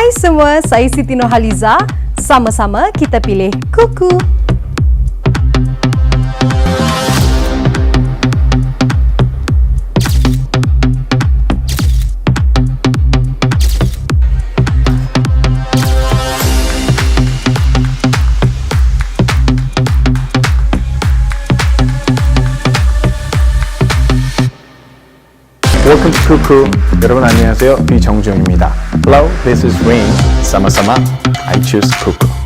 Hai semua, saya Siti Nurhaliza. Sama-sama kita pilih CUCKOO. Welcome to CUCKOO. 여러분 안녕하세요. 비정준입니다. Hello, this is Wayne. Sama-sama, I choose CUCKOO.